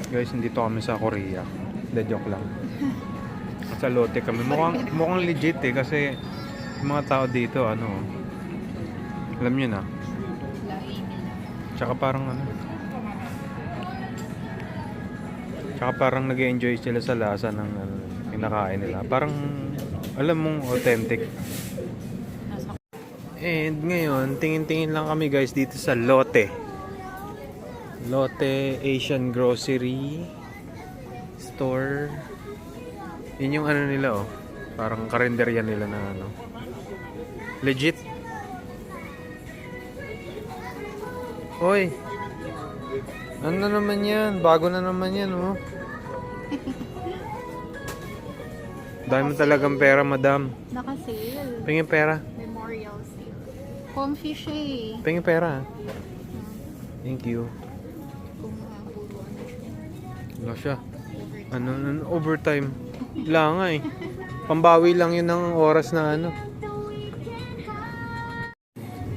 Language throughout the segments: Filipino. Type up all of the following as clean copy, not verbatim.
Guys, nandito kami sa Korea. Hindi, joke lang. Sa Lotte kami. Mukhang legit eh kasi yung mga tao dito, ano, alam nyo na. Tsaka parang ano, tsaka parang nag-enjoy sila sa lasa ng pinakain nila. Parang, alam mong authentic. And ngayon, tingin-tingin lang kami guys dito sa Lotte. Lotte Asian Grocery Store. Yun yung ano nila oh. Parang karinderya nila na ano. Legit. Hoy. Ano na naman yan? Bago na naman yan oh. Dahil mo talagang pera, madam. Naka-sale. Pingin pera. Memorial sale. Comfy siya eh. Pingin pera. Thank you. Kung puro ano siya. Wala siya. Ano, overtime. Wala nga eh. Pambawi lang yun ng oras na ano.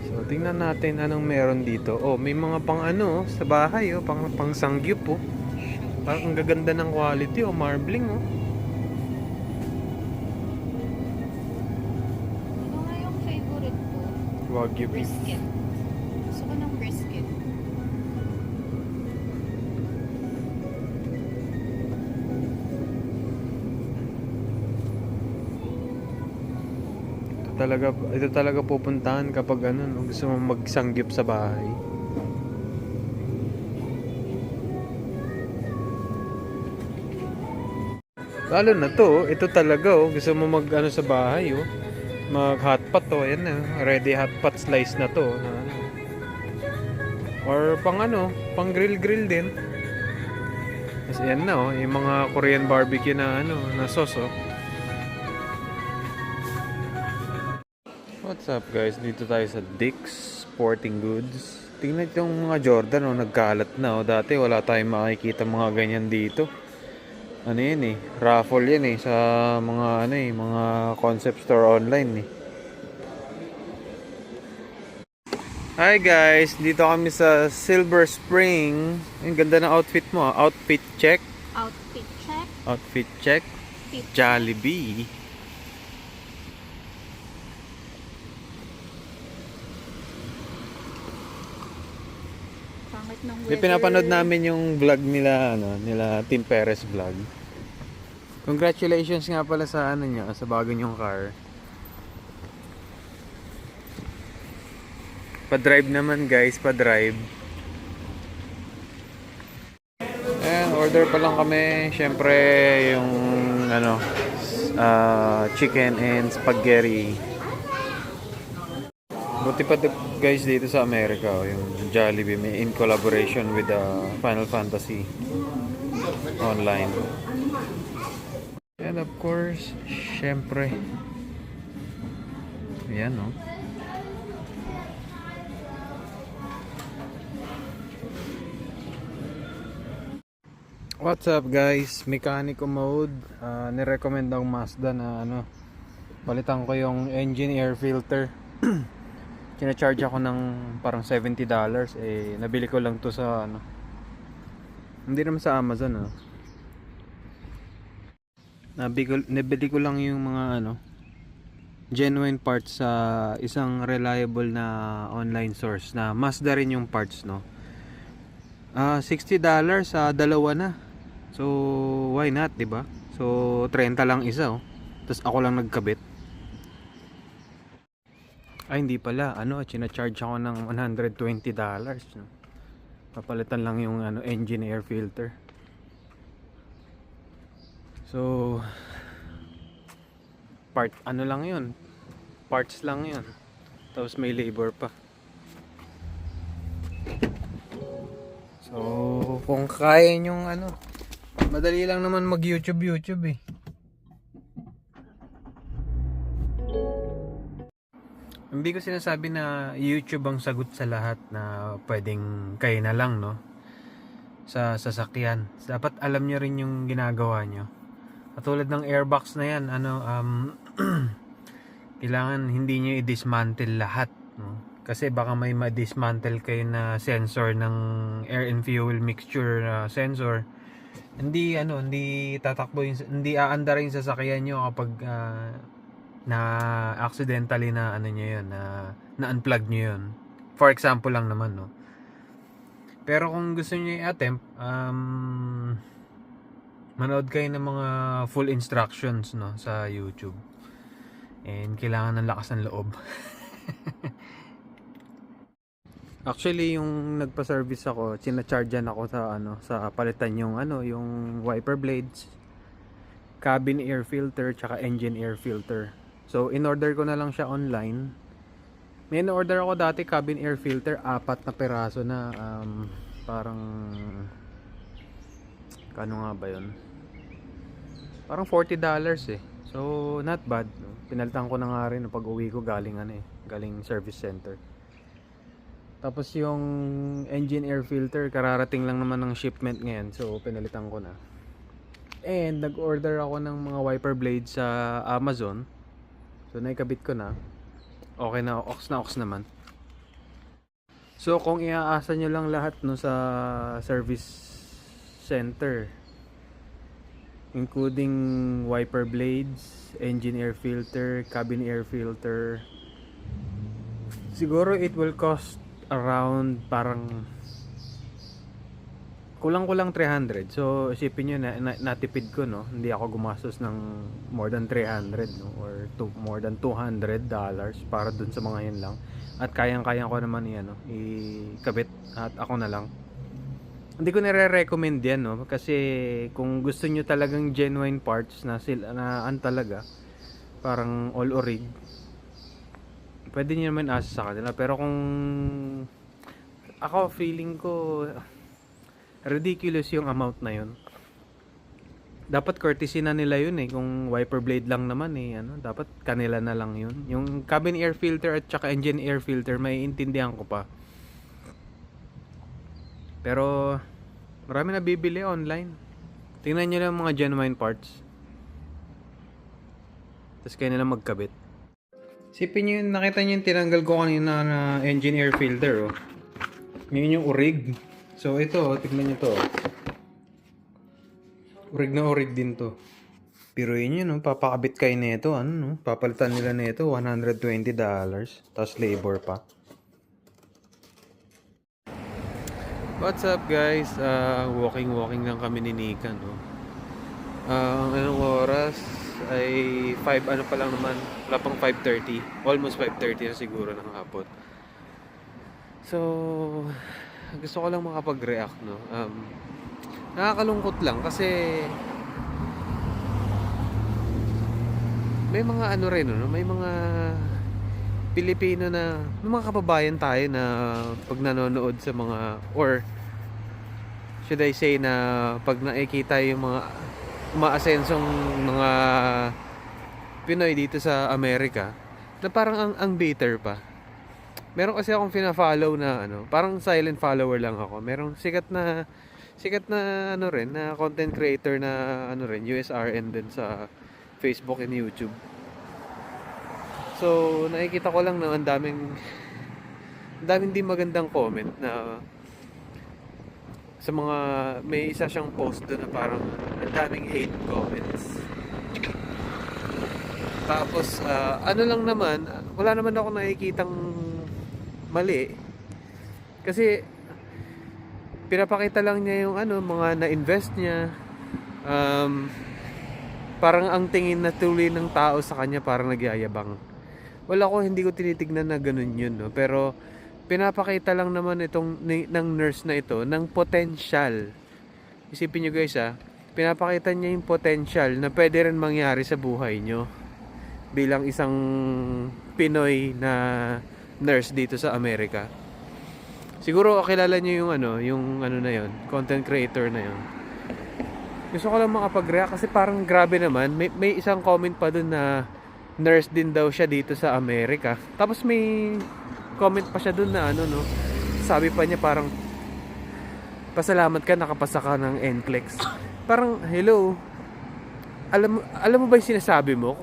So, tingnan natin anong meron dito. Oh, may mga pang ano sa bahay oh. Pang sangyup oh. Parang ang gaganda ng quality oh. Marbling oh. Ano nga yung favorite ko? Wagyu beef. Brisket. Gusto ko ng brisket. Ito talaga pupuntahan kapag ano, no, gusto mo magsangyup sa bahay. Lalo na to, ito talaga oh, gusto mo mag ano sa bahay oh. Mag hotpot oh, ayan na, ready hotpot slice na to na ano. Or pang ano, pang grill din. Kasi yan na oh, yung mga Korean barbecue na ano, na sauce oh. What's up guys? Dito tayo sa Dick's Sporting Goods. Tingnan itong mga Jordan oh, nagkalat na oh. Dati wala tayong makikita mga ganyan dito. Ano yan eh, raffle yan eh sa mga ano eh, mga concept store online eh. Hi guys, dito kami sa Silver Spring. Ang ganda ng outfit mo ah. Outfit check. Outfit check. Outfit check. Fit. Jollibee. Pangit ng May weather. pinapanood namin yung vlog nila, ano, nila Tim Perez vlog. Congratulations nga pala sa ano niya, sa bago niyong car. Pa-drive naman guys, pa-drive. Order pa lang kami. Syempre yung ano, chicken and spaghetti. Buti pa guys dito sa Amerika, oh, yung Jollibee may in collaboration with Final Fantasy online. And of course, syempre, yan no. What's up guys? Mechanical mode. Nirecommend ng Mazda na ano, palitan ko yung engine air filter. Kina-charge ako ng parang $70 eh, nabili ko lang to sa ano, hindi naman sa Amazon nabili ko lang yung mga ano, genuine parts sa isang reliable na online source na Mazda rin yung parts no. $60 sa dalawa na, so why not, diba? So 30 lang isa oh, tapos ako lang nagkabit. Ay, hindi pala. Ano, china-charge ako ng $120. No? Papalitan lang yung ano, engine air filter. So, ano lang yun. Parts lang yun. Tapos may labor pa. So, kung kaya nyong ano, madali lang naman mag-YouTube eh. Hindi ko sinasabi na YouTube ang sagot sa lahat na pwedeng kayo na lang no sa sasakyan. Dapat alam nyo rin yung ginagawa nyo. Katulad ng airbox na yan, ano, kailangan hindi nyo i-dismantle lahat no? Kasi baka may ma-dismantle kayo na sensor ng air and fuel mixture sensor. hindi tatakbo hindi aandar yung sasakyan nyo kapag na accidentally na ano nyo yun, na unplug nyo yun. For example lang naman, no. Pero kung gusto niyo i-attempt, manood kayo ng mga full instructions, no, sa YouTube. And kailangan ng lakas ng loob. Actually, yung nagpa-service ako, sinachargean ako sa palitan yung wiper blades, cabin air filter, tsaka engine air filter. So, in-order ko na lang siya online. May in-order ako dati cabin air filter, 4 na peraso na, parang kano nga ba yun? Parang $40 eh. So, not bad. Pinalitan ko na nga rin pag uwi ko galing galing service center. Tapos yung engine air filter, kararating lang naman ng shipment ngayon. So, pinalitan ko na. And, nag-order ako ng mga wiper blades sa Amazon. So, naikabit ko na. Okay na, ox naman. So, kung iaasa nyo lang lahat no sa service center, including wiper blades, engine air filter, cabin air filter, siguro it will cost around parang kulang-kulang 300. So isipin nyo natipid ko, no, hindi ako gumastos ng more than 300, no, or more than $200 para dun sa mga yun lang, at kayang-kaya ko naman ikabit at ako na lang. Hindi ko nire-recommend yan, no, kasi kung gusto nyo talagang genuine parts na talaga parang all or rig, pwede nyo naman asa sa kanila. Pero kung ako, feeling ko ridiculous yung amount na yun. Dapat courtesy na nila yun kung wiper blade lang naman dapat kanila na lang yun. Yung cabin air filter at saka engine air filter, may intindihan ko pa. Pero marami na bibili online. Tingnan nyo lang mga genuine parts, tapos kayo na lang magkabit. Sipin nyo yun, nakita nyo yung tinanggal ko kanina na engine air filter, oh. Ngayon yung urig. So ito, tignan nyo to. Urig na urig din to. Piruin nyo, no? Papakabit kayo nito, no? Papalitan nila nito, $120. Tapos labor pa. What's up guys? Walking lang kami ni Nika, no? Anong oras? Ay 5 pa lang naman, wala pang 5:30, almost 5:30 na siguro ng hapon. So gusto ko lang makapag-react, no. Nakakalungkot lang kasi may mga rin, no, may mga Pilipino na may mga kababayan tayo na pag nanonood sa mga, or should I say na pag nakikita yung mga umaasensong mga Pinoy dito sa Amerika, na parang ang bitter pa. Meron kasi akong fina-follow na parang silent follower lang ako. Merong sikat na rin na content creator na rin, USRN din sa Facebook and YouTube. So nakikita ko lang na ang daming di magandang comment na sa mga, may isa siyang post doon na parang ang daming hate comments. Tapos lang naman, wala naman ako nakikitang mali, kasi pinapakita lang niya yung mga na-invest niya. Parang ang tingin na tuloy ng tao sa kanya parang nagyayabang. Hindi ko tinitignan na ganun yun, no? Pero pinapakita lang naman ng nurse na ito ng potential. Isipin nyo guys, pinapakita niya yung potential na pwede rin mangyari sa buhay nyo bilang isang Pinoy na nurse dito sa Amerika. Siguro kilala nyo yung na yon, content creator na yon. Gusto ko lang makapag-react kasi parang grabe naman. May isang comment pa dun na nurse din daw siya dito sa Amerika. Tapos may comment pa siya dun na sabi pa niya parang pasalamat ka nakapasa ka ng NCLEX. Parang hello, alam mo ba yung sinasabi mo?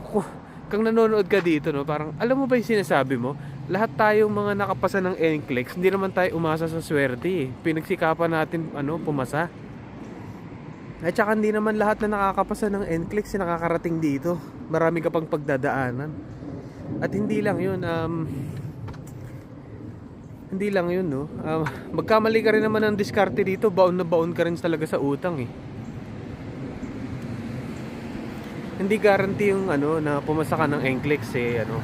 Kung nanonood ka dito, no, parang alam mo ba yung sinasabi mo? Lahat tayong mga nakapasa ng NCLEX, hindi naman tayo umasa sa swerte, eh. Pinagsikapan natin pumasa. At saka hindi naman lahat na nakakapasa ng NCLEX nakakarating dito. Marami ka pang pagdadaanan. At hindi lang yun, no. Magkamali ka rin naman ng diskarte dito, baon na baon ka rin talaga sa utang eh. Hindi guarantee yung ano na pumasa ka ng NCLEX eh, ano.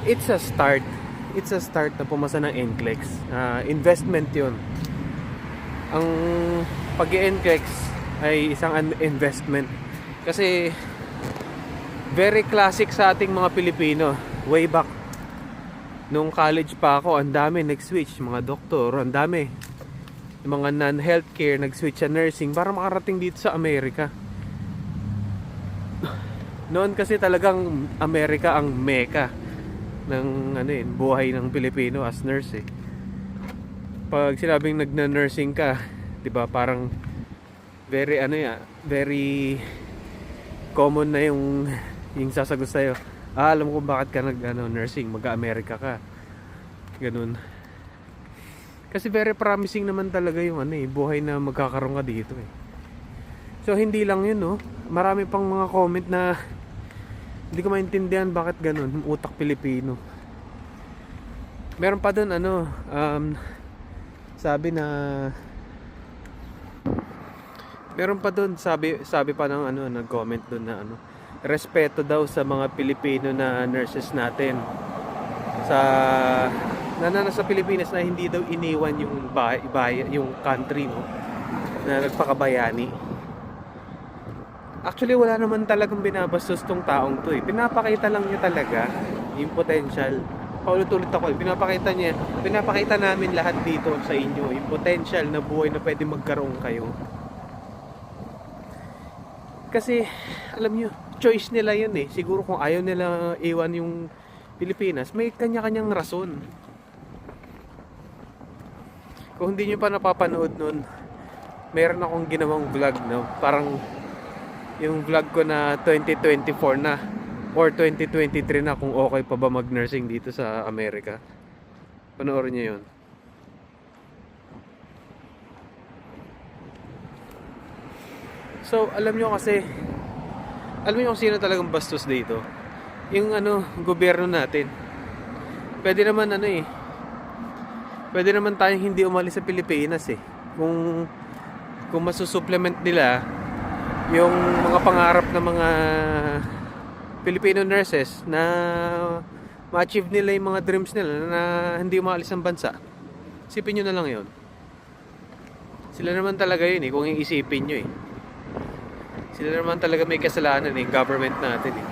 It's a start. It's a start na pumasa ng NCLEX. Investment 'yun. Ang pag-NCLEX ay isang investment kasi very classic sa ating mga Pilipino. Way back nung college pa ako, ang dami nag-switch, mga doktor, ang dami. Yung mga non-healthcare nag-switch sa nursing para makarating dito sa Amerika. Noon kasi talagang Amerika ang mecca ng ano yun, buhay ng Pilipino as nurse eh. Pag sinabing nagna-nursing ka, 'di ba, parang very ano ya, very common na yung sasagot sa'yo. Alam ko bakit ka nursing, mag-Amerika ka. Ganun. Kasi very promising naman talaga yung ano eh, buhay na magkakaroon ka dito eh. So hindi lang yun, no. Marami pang mga comment na hindi ko maintindihan bakit ganun, utak Pilipino. Meron pa doon ano, sabi na meron pa doon, sabi pa ng ano, nag-comment doon na ano, respeto daw sa mga Pilipino na nurses natin sa nasa Pilipinas na hindi daw iniwan yung yung country, no, na nagpakabayani. Actually wala naman talagang binabastos tong taong to eh. Pinapakita lang niya talaga yung potential. Paulit-ulit ako eh. Pinapakita namin lahat dito sa inyo yung potential na buhay na pwede magkaroon kayo. Kasi alam nyo, choice nila yun eh. Siguro kung ayaw nila iwan yung Pilipinas, may kanya-kanyang rason. Kung hindi nyo pa napapanood nun, meron akong ginawang vlog, no? Parang yung vlog ko na 2024 na or 2023 na, kung okay pa ba mag-nursing dito sa Amerika. Panoorin nyo yun. So, alam nyo kung sino talagang bastos dito. Yung ano, gobyerno natin. Pwede naman ano eh. Pwede naman tayong hindi umalis sa Pilipinas eh. Kung masusupplement nila yung mga pangarap ng mga Filipino nurses na ma-achieve nila yung mga dreams nila na hindi umaalis ng bansa. Isipin nyo na lang yun. Sila naman talaga yun eh, kung iisipin nyo eh. Sila naman talaga may kasalanan eh, government natin eh.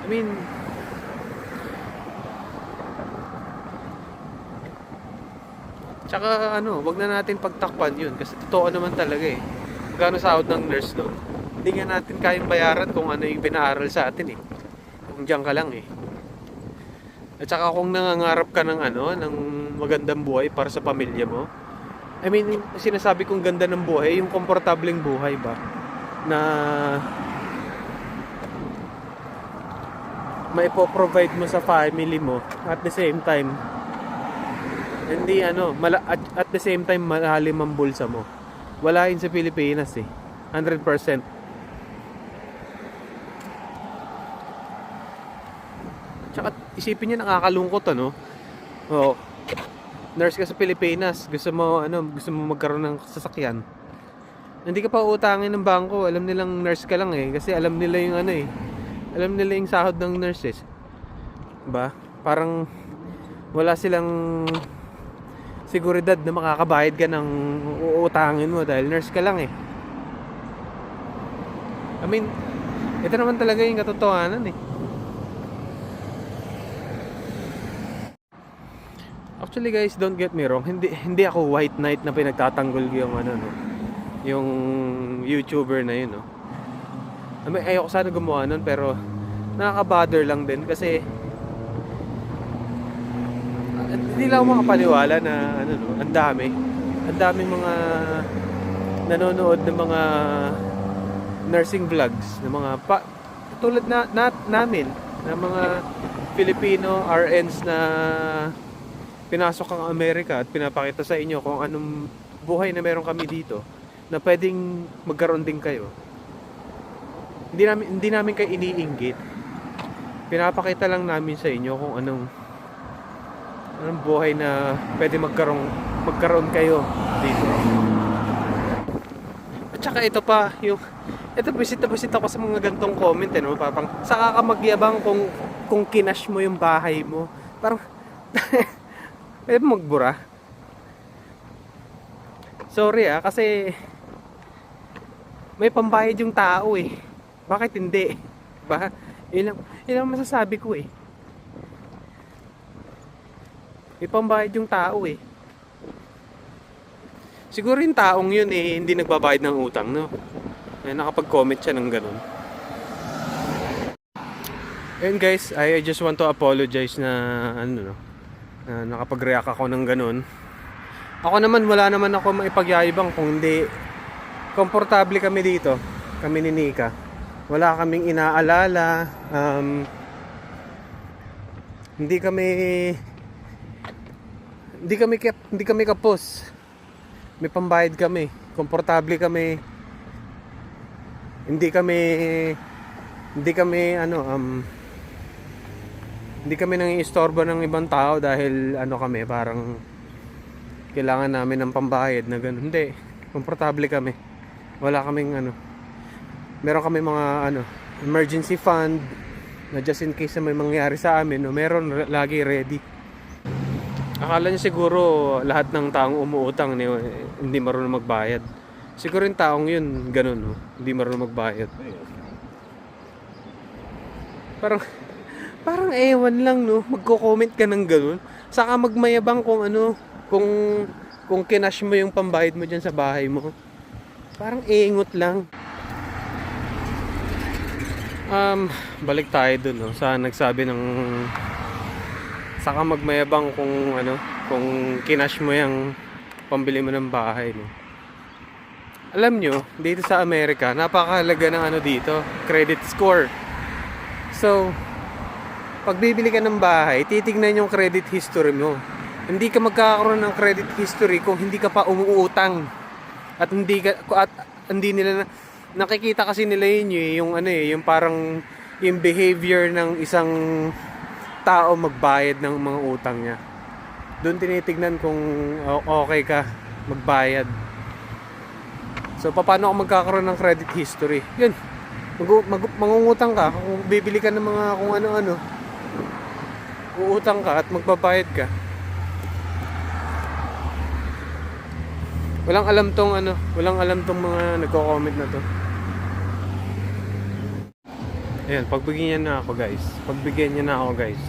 I mean, tsaka ano, wag na natin pagtakpan yun kasi totoo naman talaga eh. Magkano sahod ng nurse doon? Hindi nga natin kayang bayaran kung ano yung pinaaral sa atin eh. Kung diyan ka lang eh. At saka kung nangangarap ka ng ano, ng magandang buhay para sa pamilya mo. I mean, sinasabi kong ganda ng buhay, yung komportableng buhay ba? Na maipo-provide mo sa family mo at the same time hindi ano, at the same time malalim ang bulsa mo. Wala yun sa Pilipinas eh. 100%. Tsaka isipin niyo, nakakalungkot ano. Oh, nurse ka sa Pilipinas, gusto mo magkaroon ng sasakyan. Hindi ka pa utangin ng bangko, alam nilang nurse ka lang eh, kasi alam nila yung ano eh. Alam nila yung sahod ng nurses. Ba? Parang wala silang seguridad na makakabayad ka ng uutangin mo dahil nurse ka lang eh. I mean, ito naman talaga yung katotohanan eh. Actually guys, don't get me wrong, hindi ako white knight na pinagtatanggol yung ano no, yung YouTuber na yun no. I mean, ayoko sana gumawa nun, pero nakaka-bother lang din kasi hindi lang ako makapaniwala na ano no, ang daming mga nanonood ng mga nursing vlogs ng mga tulad namin na mga Filipino RNs na pinasok ang Amerika at pinapakita sa inyo kung buhay na meron kami dito na pwedeng magkaroon din kayo. Hindi namin kayo iniinggit. Pinapakita lang namin sa inyo kung anong buhay na pwede magkaroon kayo dito. At saka ito pa, ito visit ako sa mga gantong comment, no? Parang saka ka magyabang kung kinash mo yung bahay mo. Parang pwede mo magbura. Sorry kasi may pambayad yung tao eh. Bakit hindi? Diba? Yun lang masasabi ko eh. May pambayad yung tao eh. Siguro yung taong yun eh, hindi nagbabayad ng utang, no? Nakapag-comment siya ng ganun. And guys, I just want to apologize na nakapag-react ako ng ganun. Ako naman, wala naman ako maipagyayabang kung hindi. Komportable kami dito, kami ni Nika. Wala kaming inaalala. Hindi kami kapos. May pambayad kami. Komportable kami. Hindi kami nangiistorbo ng ibang tao dahil kami parang kailangan namin ng pambayad na gano'n. Hindi, komportable kami. Wala kaming meron kami mga emergency fund na just in case na may mangyari sa amin, meron lagi ready. Akala niyo siguro lahat ng taong umuutang hindi marunong magbayad. Siguro yung taong yun gano'n, hindi marunong magbayad. Parang ewan lang, no, magko-comment ka ng gano'n. Saka magmayabang kung kinash mo yung pambayad mo dyan sa bahay mo. Parang ingot lang. Balik tayo dun, no, sa nagsabi ng saka magmayabang kung kinash mo yung pambili mo ng bahay mo. Alam nyo, dito sa Amerika, napakahalaga ng dito, credit score. So, pag bibili ka ng bahay, titignan yung credit history mo. Hindi ka magkakaroon ng credit history kung hindi ka pa umuutang. At hindi nila nakikita kasi nila yung parang yung behavior ng isang tao magbayad ng mga utang niya. Doon tinitignan kung okay ka magbayad. So paano ako magkakaroon ng credit history? Yun. Mangungutang ka, kung bibili ka ng mga kung ano-ano. Uutang ka at magbabayad ka. Walang alam tong mga nagko-comment na to. Ayan, pagbigyan niya na ako guys.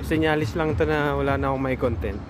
Senyalis lang to na wala na akong may content.